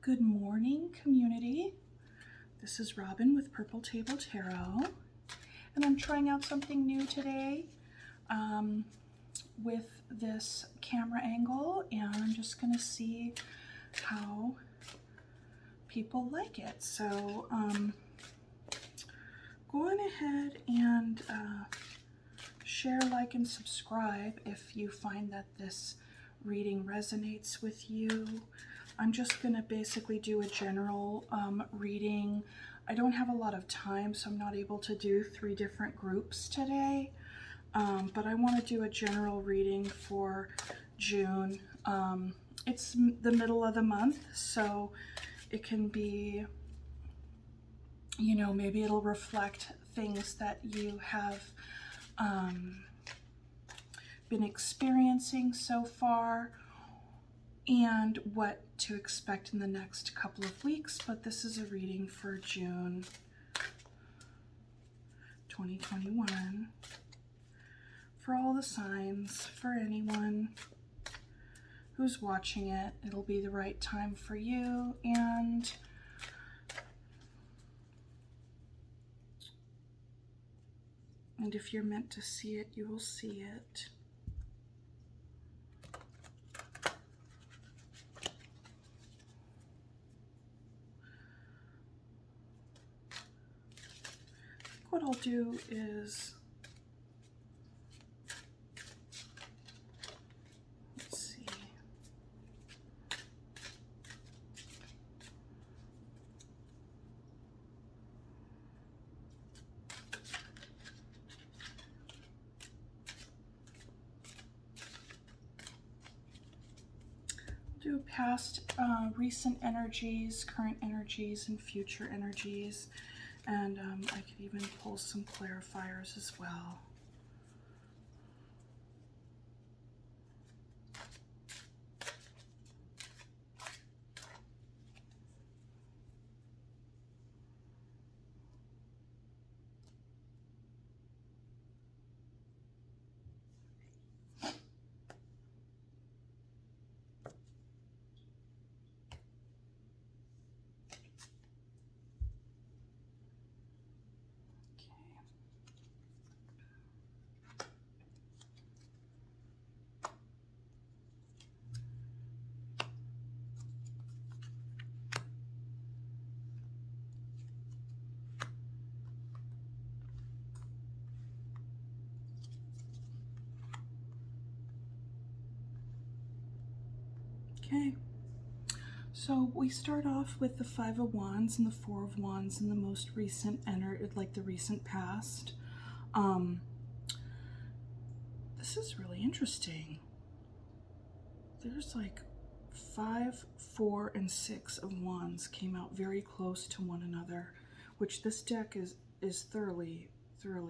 Good morning, community. This is Robin with Purple Table Tarot, and I'm trying out something new today with this camera angle, and I'm just going to see how people like it. So go on ahead and share, like, and subscribe if you find that this reading resonates with you. I'm just going to basically do a general reading. I don't have a lot of time, so I'm not able to do 3 different groups today, but I want to do a general reading for June. It's the middle of the month, so it can be, you know, maybe it'll reflect things that you have been experiencing so far and what to expect in the next couple of weeks. But this is a reading for June 2021 for all the signs, for anyone who's watching it. It'll be the right time for you, and if you're meant to see it, you will see it. What I'll do is, let's see. Do past, recent energies, current energies, and future energies. And I could even pull some clarifiers as well. Okay, so we start off with the 5 of Wands and the 4 of Wands in the most recent like the recent past. This is really interesting. There's like 5, 4, and 6 of Wands came out very close to one another, which this deck is thoroughly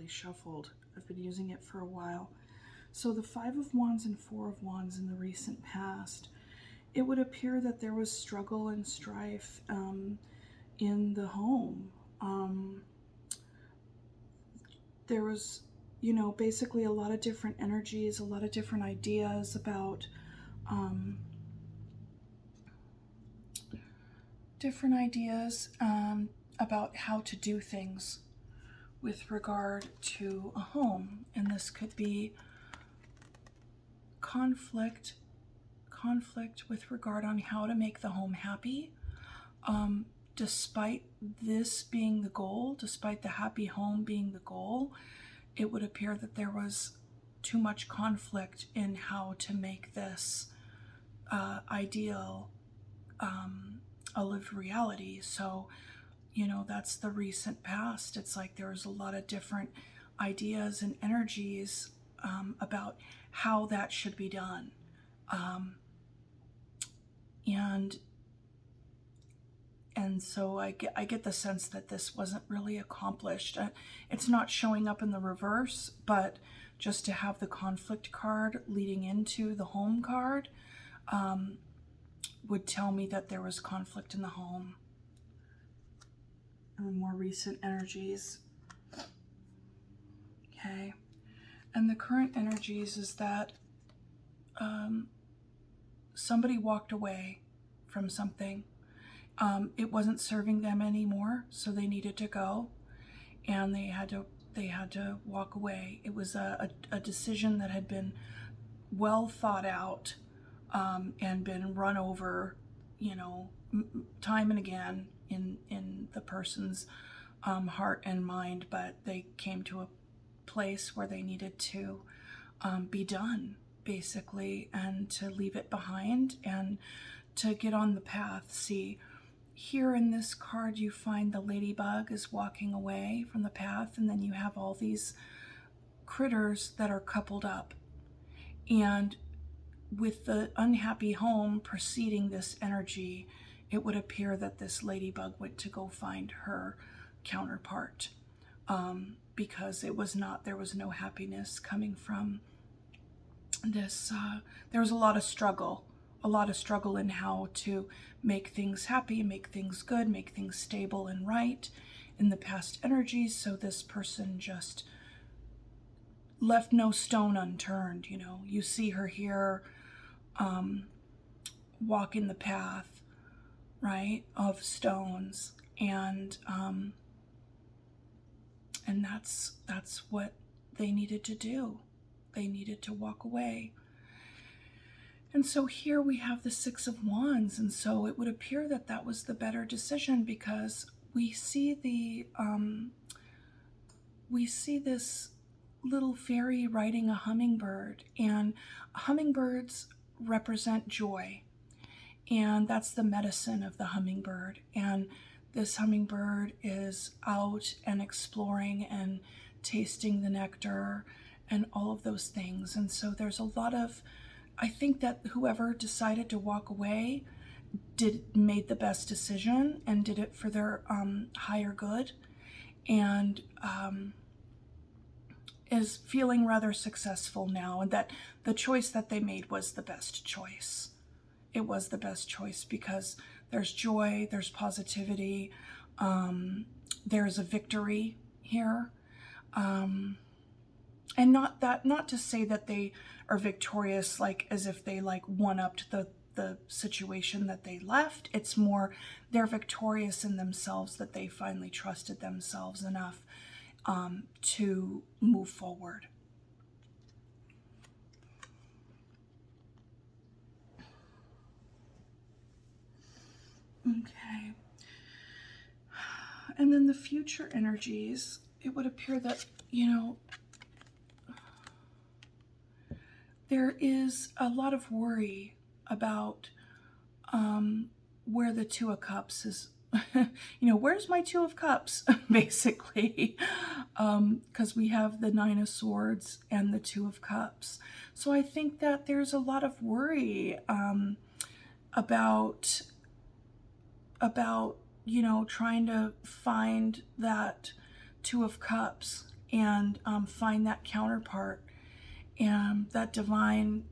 shuffled. I've been using it for a while. So the 5 of Wands and 4 of Wands in the recent past, it would appear that there was struggle and strife in the home. There was, you know, basically a lot of different energies, a lot of different ideas about about how to do things with regard to a home. And this could be conflict with regard on how to make the home happy. Despite this being the goal, despite the happy home being the goal, it would appear that there was too much conflict in how to make this ideal a lived reality. So, you know, that's the recent past. It's like there was a lot of different ideas and energies about how that should be done. And so I get the sense that this wasn't really accomplished. It's not showing up in the reverse, but just to have the conflict card leading into the home card would tell me that there was conflict in the home. And more recent energies. Okay. And the current energies is that somebody walked away from something, It wasn't serving them anymore, so they needed to go, and they had to walk away. It was a decision that had been well thought out, and been run over, time and again in the person's heart and mind, but they came to a place where they needed to be done, basically, and to leave it behind and to get on the path. See, here in this card, you find the ladybug is walking away from the path, and then you have all these critters that are coupled up. And with the unhappy home preceding this energy, it would appear that this ladybug went to go find her counterpart, because there was no happiness coming from this. There was a lot of struggle in how to make things happy, make things good, make things stable and right in the past energies. So this person just left no stone unturned. You see her here, walking the path, right, of stones, and that's what they needed to do. They needed to walk away. And so here we have the Six of Wands, and so it would appear that that was the better decision, because we see this little fairy riding a hummingbird, and hummingbirds represent joy, and that's the medicine of the hummingbird. And this hummingbird is out and exploring and tasting the nectar and all of those things. And so there's a lot of, I think that whoever decided to walk away made the best decision and did it for their higher good, and is feeling rather successful now, and that the choice that they made was the best choice. It was the best choice because there's joy, there's positivity, there's a victory here. And not to say that they are victorious, like as if they like one-upped the situation that they left. It's more they're victorious in themselves, that they finally trusted themselves enough to move forward. Okay. And then the future energies, it would appear that, there is a lot of worry about where the Two of Cups is. Where's my Two of Cups, basically, because we have the Nine of Swords and the Two of Cups. So I think that there's a lot of worry about trying to find that Two of Cups and find that counterpart, and that divine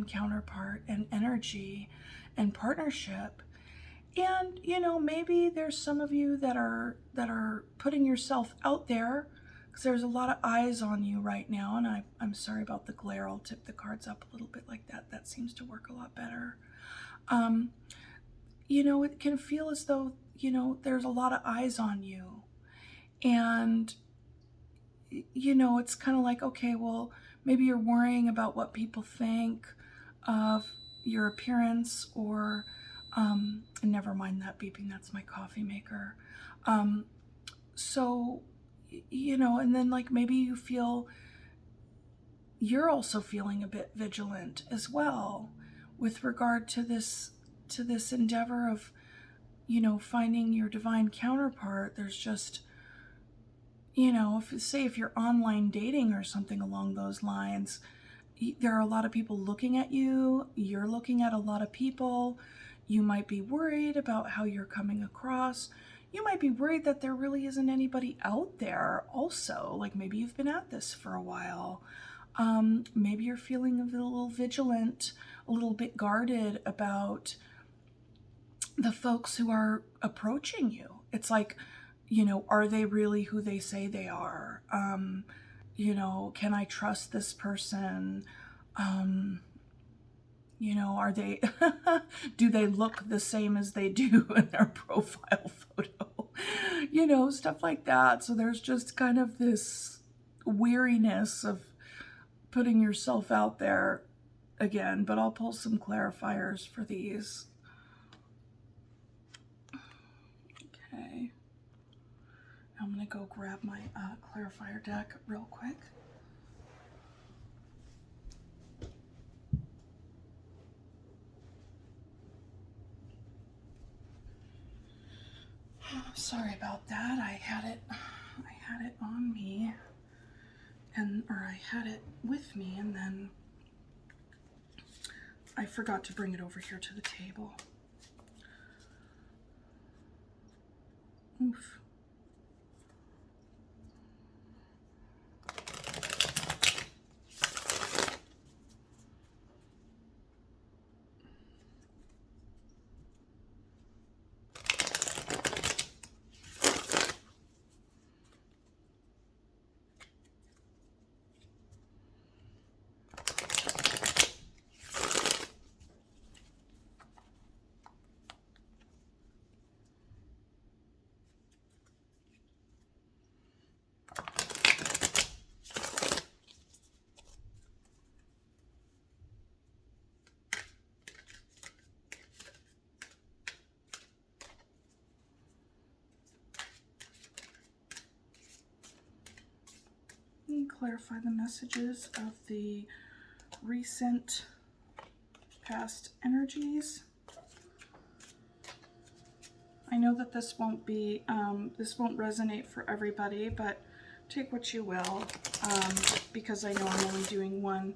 counterpart and energy and partnership. And maybe there's some of you that are putting yourself out there, because there's a lot of eyes on you right now. And I'm sorry about the glare. I'll tip the cards up a little bit like that. That seems to work a lot better. It can feel as though there's a lot of eyes on you, and it's kind of like, okay, well, maybe you're worrying about what people think of your appearance, or never mind that beeping, that's my coffee maker. So, and then like maybe you feel you're also feeling a bit vigilant as well with regard to this endeavor of, finding your divine counterpart. There's just, if you're online dating or something along those lines, there are a lot of people looking at you. You're looking at a lot of people. You might be worried about how you're coming across. You might be worried that there really isn't anybody out there also. Like maybe you've been at this for a while. Maybe you're feeling a little vigilant, a little bit guarded about the folks who are approaching you. It's like, are they really who they say they are? Can I trust this person? You know, are they, do they look the same as they do in their profile photo? You know, stuff like that. So there's just kind of this weariness of putting yourself out there again, but I'll pull some clarifiers for these. Okay. I'm going to go grab my clarifier deck real quick. Sorry about that. I had it on me, or I had it with me, and then I forgot to bring it over here to the table. Oof. Clarify the messages of the recent past energies. I know that this won't resonate for everybody, but take what you will, because I know I'm only doing one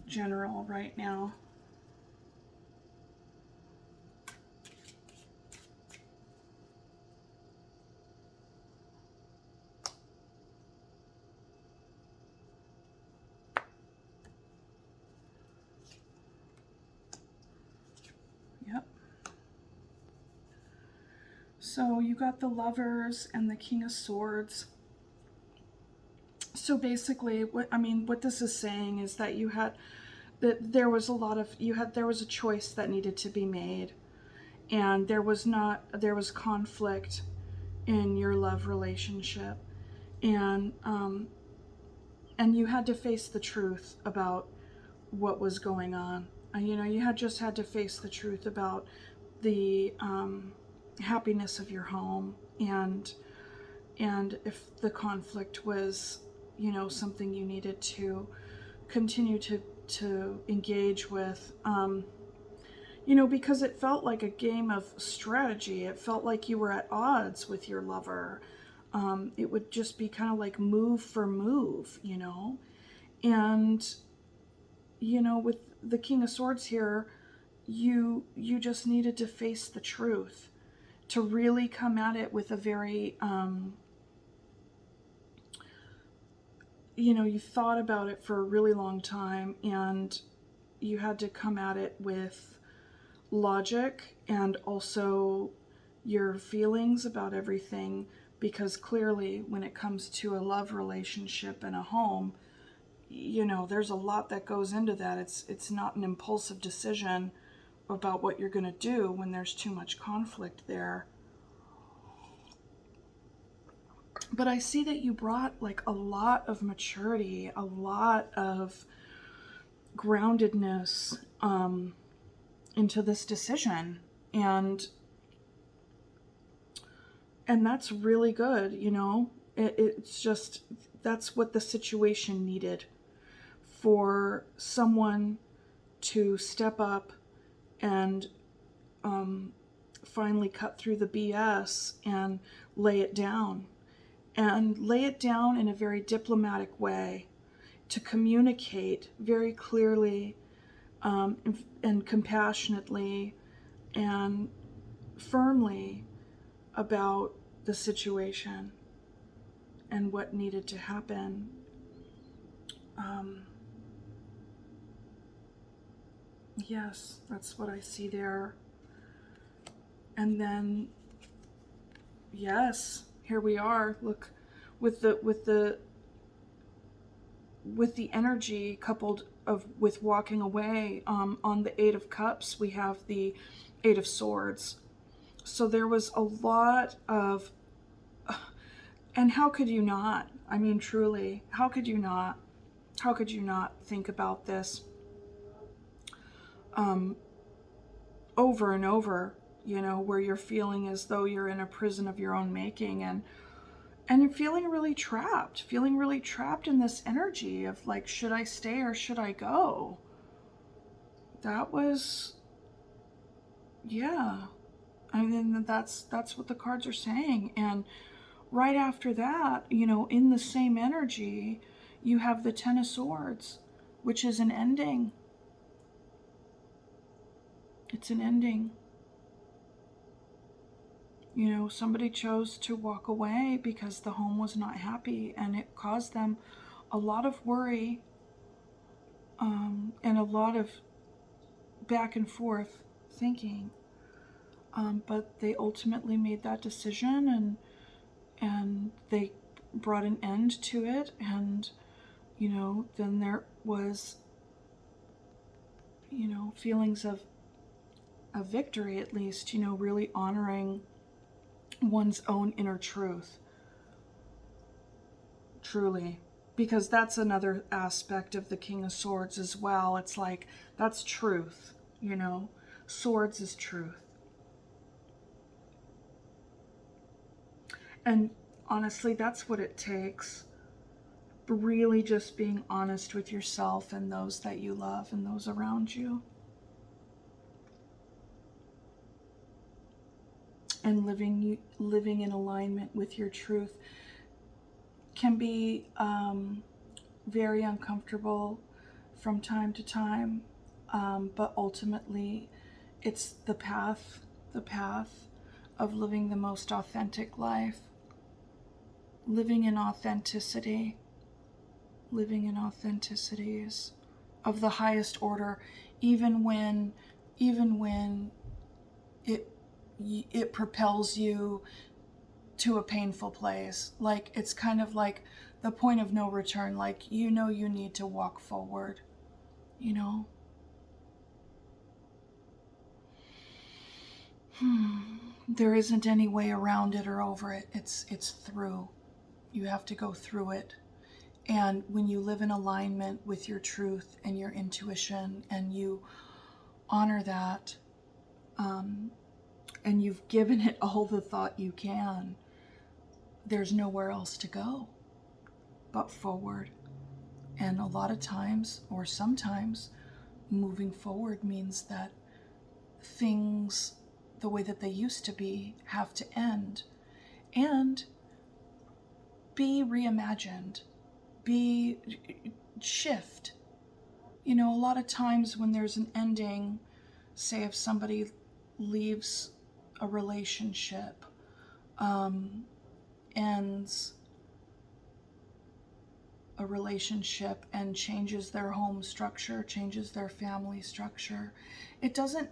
general right now. Yep. So you got the Lovers and the King of Swords. So basically, what this is saying is that there was a choice that needed to be made, and there was conflict in your love relationship, and you had to face the truth about what was going on. You know, you just had to face the truth about the happiness of your home, and if the conflict was, you know, something you needed to continue to engage with, you know, because it felt like a game of strategy. It felt like you were at odds with your lover. It would just be kind of like move for move, you know. And, you know, with the King of Swords here, you just needed to face the truth, to really come at it with a very, you know, you thought about it for a really long time, and you had to come at it with logic and also your feelings about everything, because clearly when it comes to a love relationship and a home, you know, there's a lot that goes into that. It's not an impulsive decision about what you're going to do when there's too much conflict there. But I see that you brought like a lot of maturity, a lot of groundedness into this decision, and that's really good. You know, it's just, that's what the situation needed, for someone to step up and finally cut through the BS and lay it down, in a very diplomatic way, to communicate very clearly and compassionately and firmly about the situation and what needed to happen. Yes, that's what I see there. And then, yes, here we are. Look, with the energy coupled with walking away. On the Eight of Cups, we have the Eight of Swords. So there was a lot of, and how could you not? I mean, truly, how could you not? How could you not think about this over and over, where you're feeling as though you're in a prison of your own making, and you're feeling really trapped in this energy of like, should I stay or should I go? That was, yeah. I mean, that's what the cards are saying. And right after that, in the same energy, you have the Ten of Swords, which is an ending. It's an ending. Somebody chose to walk away because the home was not happy, and it caused them a lot of worry, and a lot of back and forth thinking. But they ultimately made that decision, and they brought an end to it. And, then there was, feelings of victory, at least, really honoring one's own inner truth. Truly. Because that's another aspect of the King of Swords as well. It's like, that's truth, Swords is truth. And honestly, that's what it takes. Really just being honest with yourself and those that you love and those around you. And living in alignment with your truth can be very uncomfortable from time to time, but ultimately it's the path of living the most authentic life, living in authenticity. Living in authenticities of the highest order, even when it propels you to a painful place. Like, it's kind of like the point of no return. Like, you need to walk forward, There isn't any way around it or over it. It's through. You have to go through it. And when you live in alignment with your truth and your intuition, and you honor that, and you've given it all the thought you can, there's nowhere else to go but forward. And a lot of times, or sometimes, moving forward means that things, the way that they used to be, have to end and be reimagined. Shift. A lot of times when there's an ending, say if somebody leaves a relationship, ends a relationship and changes their home structure, changes their family structure, it doesn't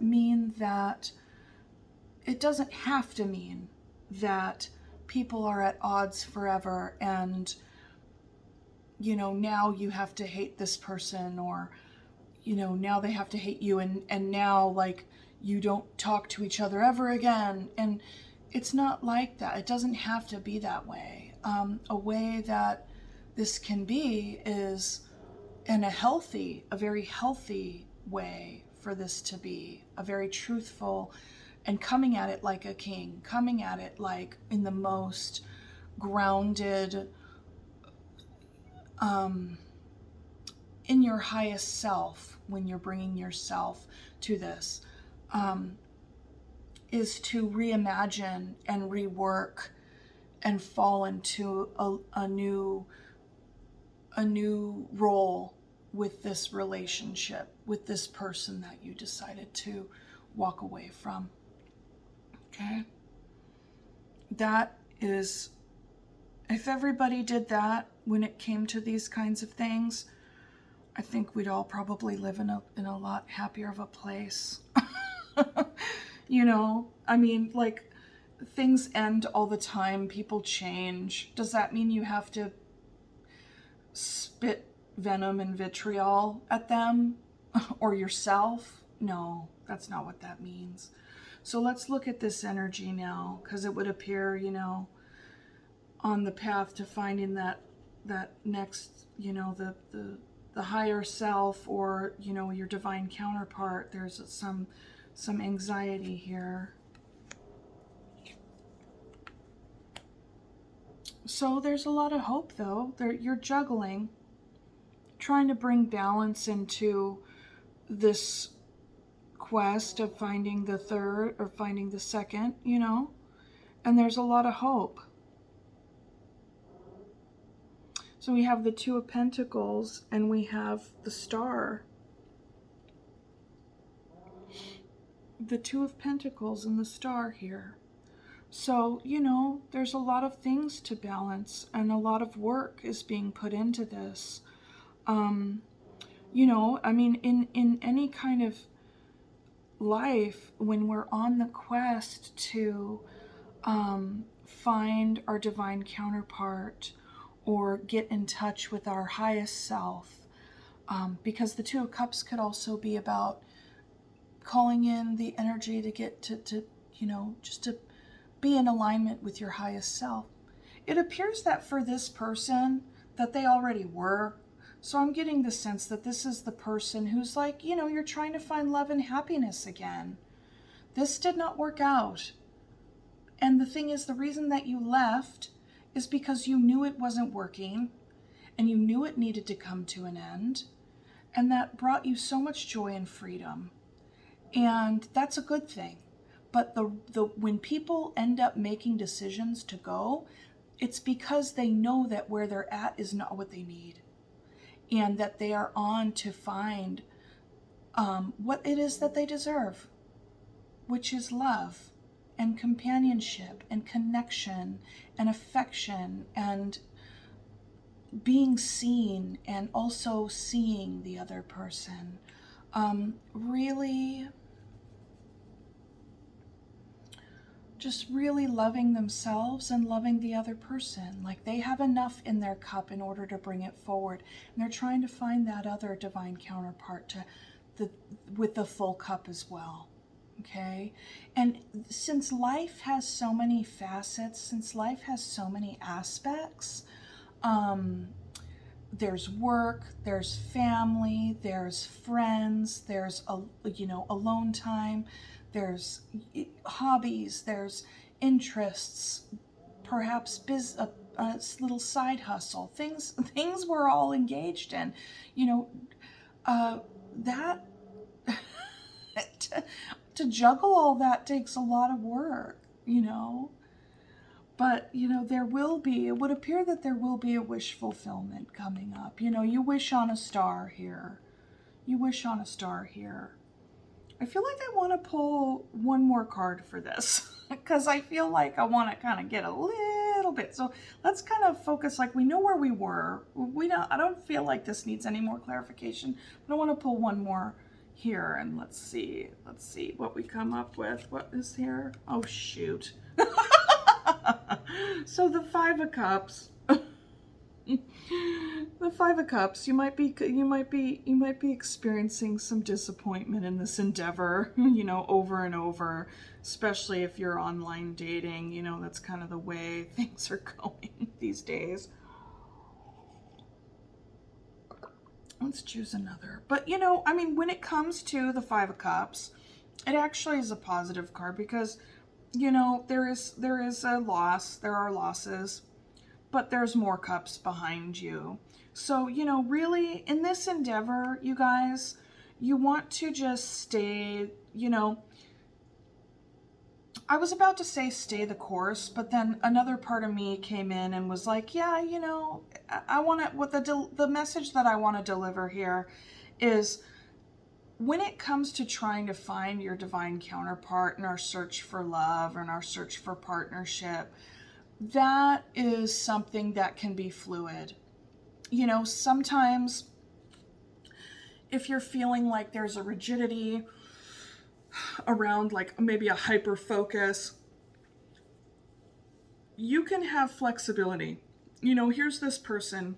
have to mean that people are at odds forever and now you have to hate this person, or now they have to hate you, and now, like, you don't talk to each other ever again. And it's not like that. It doesn't have to be that way. A way that this can be is in a very healthy way for this to be, a very truthful, and coming at it like a king, coming at it like in the most grounded, in your highest self, when you're bringing yourself to this, is to reimagine and rework and fall into a new role with this relationship, with this person that you decided to walk away from. Okay? That is, if everybody did that when it came to these kinds of things, I think we'd all probably live in a lot happier of a place. I mean, like, things end all the time. People change. Does that mean you have to spit venom and vitriol at them or yourself. No, that's not what that means. So let's look at this energy now, because it would appear, you know, on the path to finding that next, you know, the higher self, or, you know, your divine counterpart. There's some anxiety here. So there's a lot of hope, though. You're juggling, trying to bring balance into this quest of finding the third or finding the second, you know, and there's a lot of hope. So we have the Two of Pentacles and we have the Star. The Two of Pentacles and the Star here. So, you know, there's a lot of things to balance and a lot of work is being put into this. You know, I mean, in any kind of life, when we're on the quest to find our divine counterpart or get in touch with our highest self, because the Two of Cups could also be about calling in the energy to get to you know, just to be in alignment with your highest self. It appears that for this person that they already were. So I'm getting the sense that this is the person who's like, you know, you're trying to find love and happiness again. This did not work out. And the thing is, the reason that you left is because you knew it wasn't working and you knew it needed to come to an end. And that brought you so much joy and freedom. And that's a good thing. But when people end up making decisions to go, it's because they know that where they're at is not what they need. And that they are on to find what it is that they deserve, which is love and companionship and connection and affection and being seen and also seeing the other person. Really, just really loving themselves and loving the other person. Like they have enough in their cup in order to bring it forward. And they're trying to find that other divine counterpart with the full cup as well. Okay? And since life has so many facets, since life has so many aspects, there's work, there's family, there's friends, there's alone time, there's hobbies, there's interests, perhaps a little side hustle, things we're all engaged in. You know, that to juggle all that takes a lot of work, you know. But, you know, it would appear that there will be a wish fulfillment coming up. You know, you wish on a star here. You wish on a star here. I feel like I want to pull one more card for this because I feel like I want to kind of get a little bit. So let's kind of focus, like we know where we were. I don't feel like this needs any more clarification, but I want to pull one more here and let's see what we come up with. What is here? Oh, shoot. So the Five of Cups. The Five of Cups, you might be experiencing some disappointment in this endeavor, you know, over and over, especially if you're online dating. You know, that's kind of the way things are going these days. Let's choose another. But, you know, I mean, when it comes to the Five of Cups, it actually is a positive card because, you know, there is a loss, there are losses, but there's more cups behind you. So, you know, really in this endeavor, you guys, you want to just stay, you know, I was about to say stay the course, but then another part of me came in and was like, yeah, you know, I want to, what the message that I want to deliver here is when it comes to trying to find your divine counterpart in our search for love and our search for partnership, that is something that can be fluid. You know, sometimes if you're feeling like there's a rigidity around like maybe a hyper focus, you can have flexibility. You know, here's this person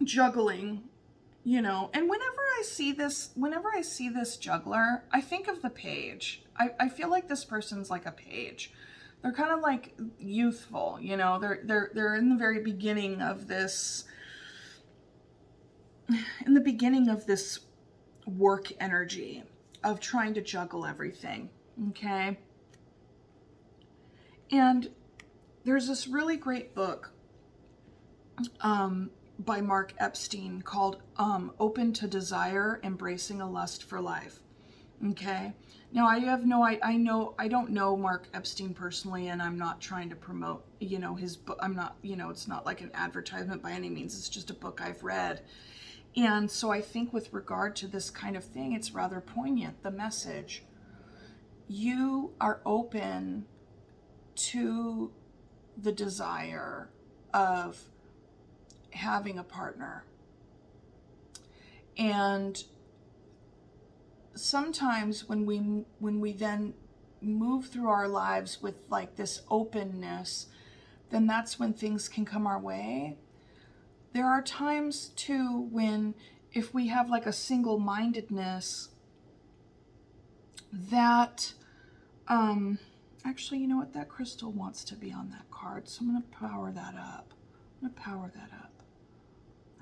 juggling, you know. And whenever I see this juggler, I think of the page. I feel like this person's like a page. They're kind of like youthful, you know. They're in the very beginning of this, work energy of trying to juggle everything. Okay. And there's this really great book by Mark Epstein called Open to Desire, Embracing a Lust for Life. Okay. Now I don't know Mark Epstein personally, and I'm not trying to promote, you know, his book. I'm not, you know, it's not like an advertisement by any means. It's just a book I've read. And so I think with regard to this kind of thing, it's rather poignant, the message. You are open to the desire of having a partner. And sometimes when we then move through our lives with like this openness, then that's when things can come our way. There are times too when, if we have like a single-mindedness, that actually, you know what, that crystal wants to be on that card, so I'm going to power that up. I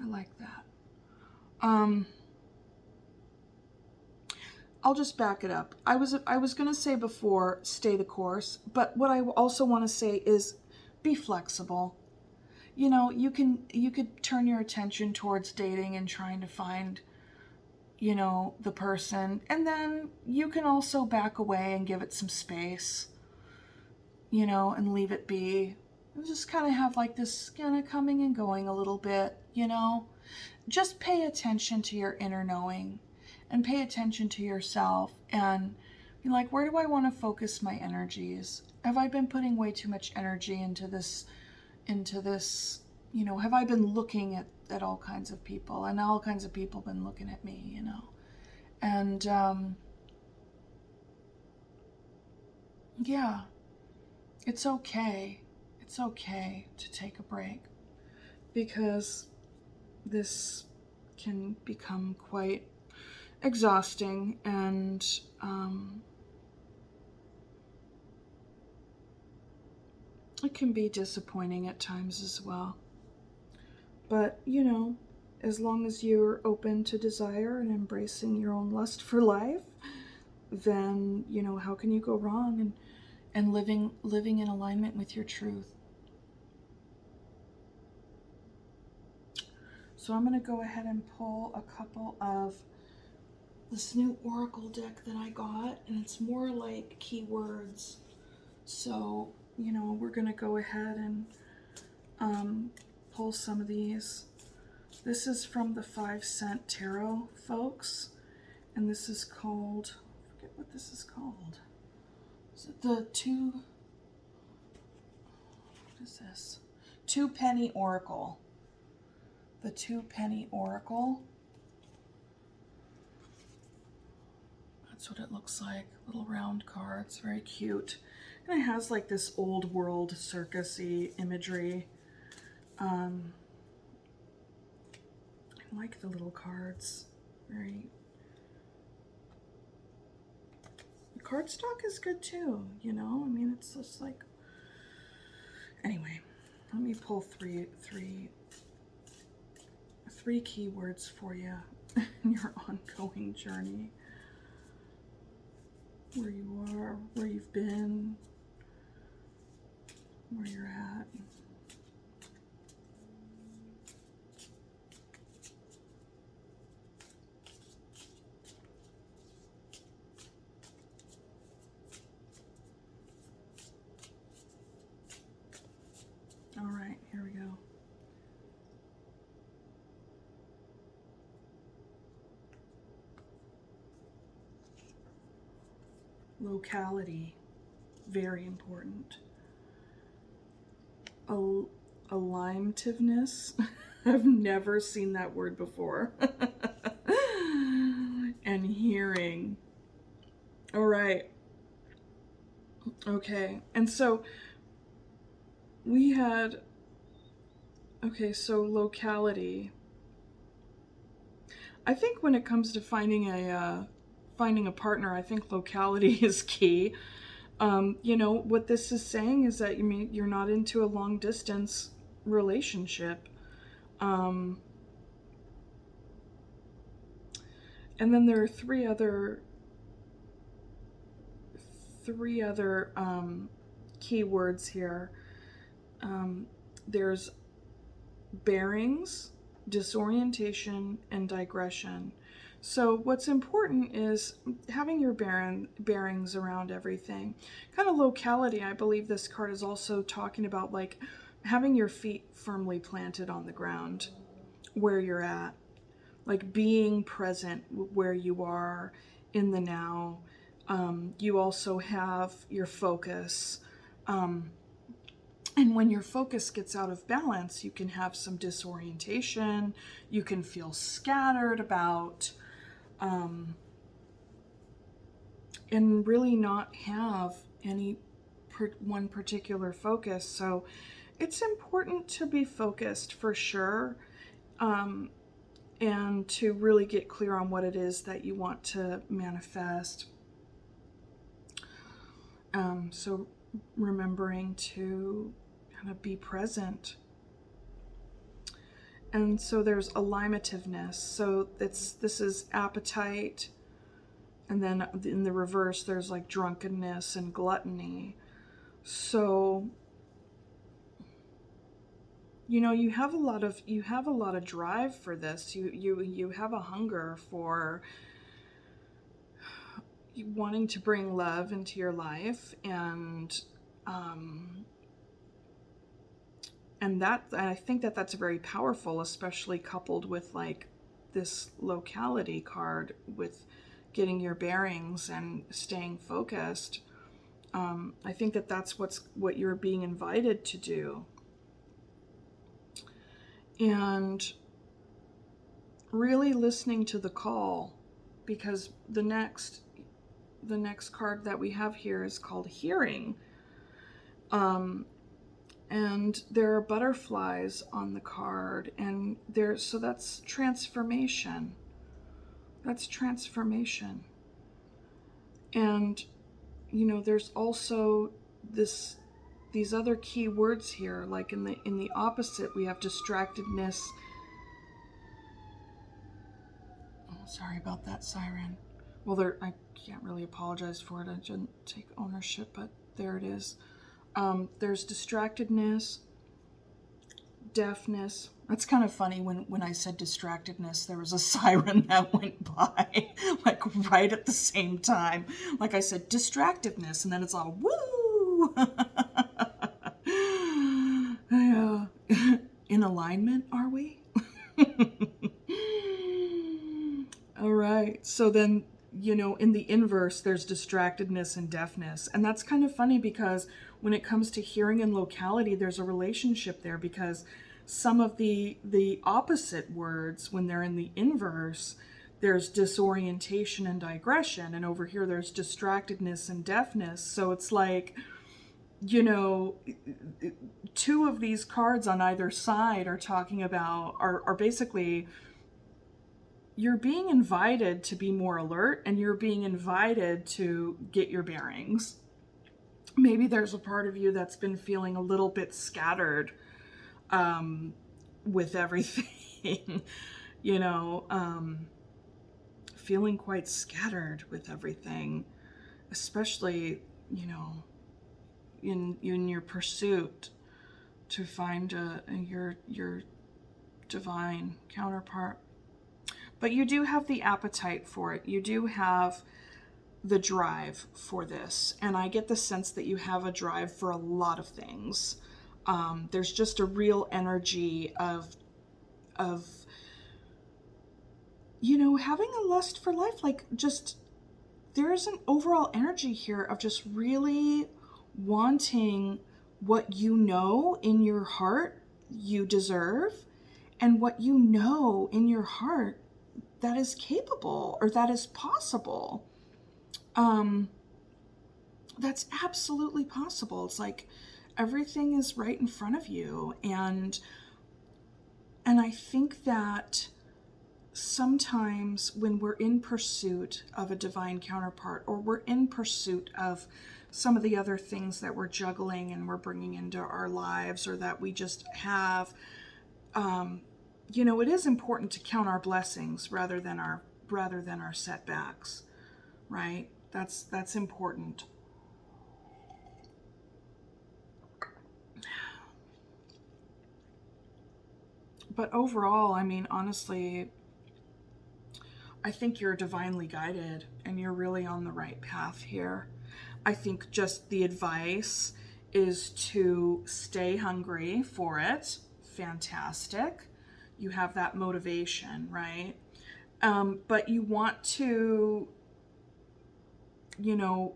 like that. I'll just back it up. I was going to say before, stay the course, but what I also want to say is be flexible. You know, you could turn your attention towards dating and trying to find, you know, the person, and then you can also back away and give it some space, you know, and leave it be. And just kind of have like this kind of coming and going a little bit, you know. Just pay attention to your inner knowing and pay attention to yourself and be like, where do I want to focus my energies? Have I been putting way too much energy into this, you know, have I been looking at all kinds of people, and all kinds of people been looking at me, you know? And yeah, it's okay. It's okay to take a break, because this can become quite exhausting, and it can be disappointing at times as well. But, you know, as long as you're open to desire and embracing your own lust for life, then, you know, how can you go wrong, and living in alignment with your truth. So I'm going to go ahead and pull a couple of this new oracle deck that I got, and it's more like keywords. So, you know, we're going to go ahead and pull some of these. This is from the 5 Cent Tarot, folks, and this is called, I forget what this is called. Is it the what is this? 2 Penny Oracle. The 2 Penny Oracle. That's what it looks like. Little round cards, very cute. And it has like this old world circus-y imagery. I like the little cards. Very. The cardstock is good too, you know? I mean, it's just like. Anyway, let me pull three keywords for you in your ongoing journey. Where you are, where you've been, where you're at. All right, here we go. Locality, very important. Alimetiveness, I've never seen that word before. And hearing. All right. Okay, and so we had, okay, so locality. I think when it comes to finding a partner, I think locality is key. You know, what this is saying is that you're not into a long distance relationship. And then there are three other keywords here. There's bearings, disorientation, and digression. So what's important is having your bearings around everything. Kind of locality, I believe this card is also talking about like having your feet firmly planted on the ground where you're at. Like being present where you are in the now. You also have your focus. And when your focus gets out of balance, you can have some disorientation. You can feel scattered about, and really not have any one particular focus. So it's important to be focused for sure, and to really get clear on what it is that you want to manifest. So remembering to kind of be present. And so there's alimentiveness. So this is appetite. And then in the reverse, there's like drunkenness and gluttony. So, you know, you have a lot of drive for this. You have a hunger for wanting to bring love into your life, and that, I think that that's very powerful, especially coupled with like this locality card with getting your bearings and staying focused. I think that that's what you're being invited to do. And really listening to the call, because the next card that we have here is called Hearing. And there are butterflies on the card, and so that's transformation. That's transformation. And, you know, there's also these other key words here, like in the opposite, we have distractedness. Oh, sorry about that siren. Well, I can't really apologize for it. I didn't take ownership, but there it is. There's distractedness, deafness. That's kind of funny. When I said distractedness, there was a siren that went by, like right at the same time. Like I said, distractedness, and then it's all woo. Yeah. In alignment, are we? All right. So then, you know, in the inverse, there's distractedness and deafness. And that's kind of funny because when it comes to hearing and locality, there's a relationship there, because some of the opposite words, when they're in the inverse, there's disorientation and digression. And over here, there's distractedness and deafness. So it's like, you know, two of these cards on either side are talking about, are basically, you're being invited to be more alert, and you're being invited to get your bearings. Maybe there's a part of you that's been feeling a little bit scattered with everything, you know, feeling quite scattered with everything, especially, you know, in your pursuit to find your divine counterpart. But you do have the appetite for it. You do have the drive for this. And I get the sense that you have a drive for a lot of things. There's just a real energy of, you know, having a lust for life. Like, just, there's an overall energy here of just really wanting what you know in your heart you deserve, and what you know in your heart that is capable, or that is possible. That's absolutely possible. It's like everything is right in front of you. And I think that sometimes when we're in pursuit of a divine counterpart, or we're in pursuit of some of the other things that we're juggling and we're bringing into our lives, or that we just have, it is important to count our blessings rather than our setbacks, right? That's important. But overall, I mean, honestly, I think you're divinely guided and you're really on the right path here. I think just the advice is to stay hungry for it. Fantastic. You have that motivation, right? But you want to,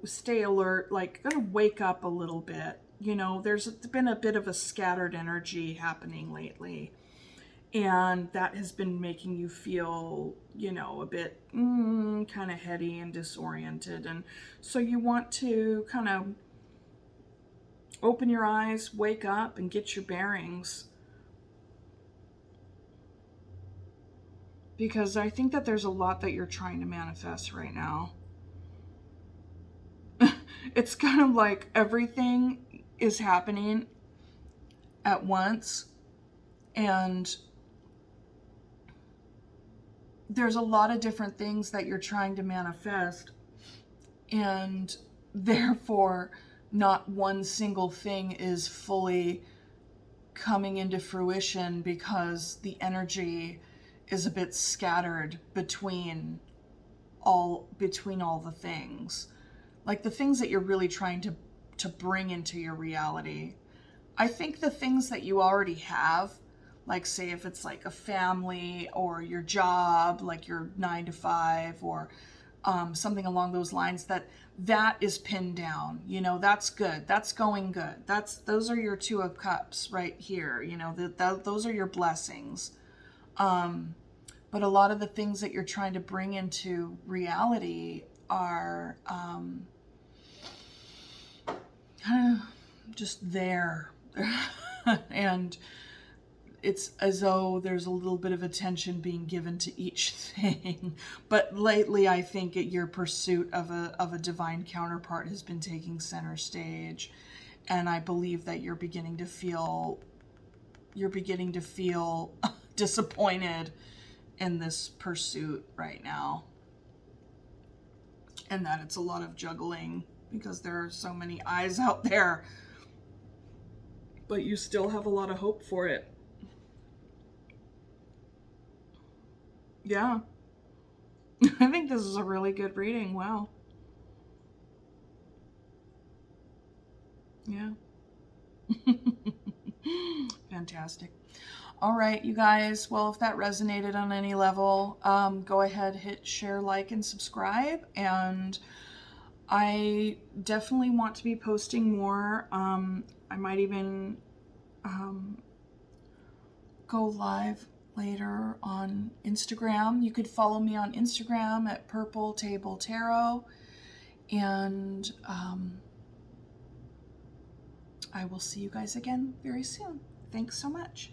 stay alert, like, gotta wake up a little bit. There's been a bit of a scattered energy happening lately. And that has been making you feel, a bit kind of heady and disoriented. And so you want to kind of open your eyes, wake up, and get your bearings. Because I think that there's a lot that you're trying to manifest right now. It's kind of like everything is happening at once. And there's a lot of different things that you're trying to manifest, and therefore not one single thing is fully coming into fruition because the energy is a bit scattered between all the things. Like the things that you're really trying to bring into your reality. I think the things that you already have, like say if it's like a family or your job, like your 9 to 5 or something along those lines, that is pinned down. That's good. That's going good. Those are your 2 of Cups right here. Those are your blessings. But a lot of the things that you're trying to bring into reality are just there. And it's as though there's a little bit of attention being given to each thing. But lately, I think your pursuit of a divine counterpart has been taking center stage. And I believe that you're beginning to feel disappointed in this pursuit right now. And that it's a lot of juggling because there are so many eyes out there. But you still have a lot of hope for it. Yeah. I think this is a really good reading. Wow. Yeah. Fantastic. All right, you guys. Well, if that resonated on any level, go ahead, hit share, like, and subscribe. And I definitely want to be posting more. I might even go live later on Instagram. You could follow me on Instagram at Purple Table Tarot. And I will see you guys again very soon. Thanks so much.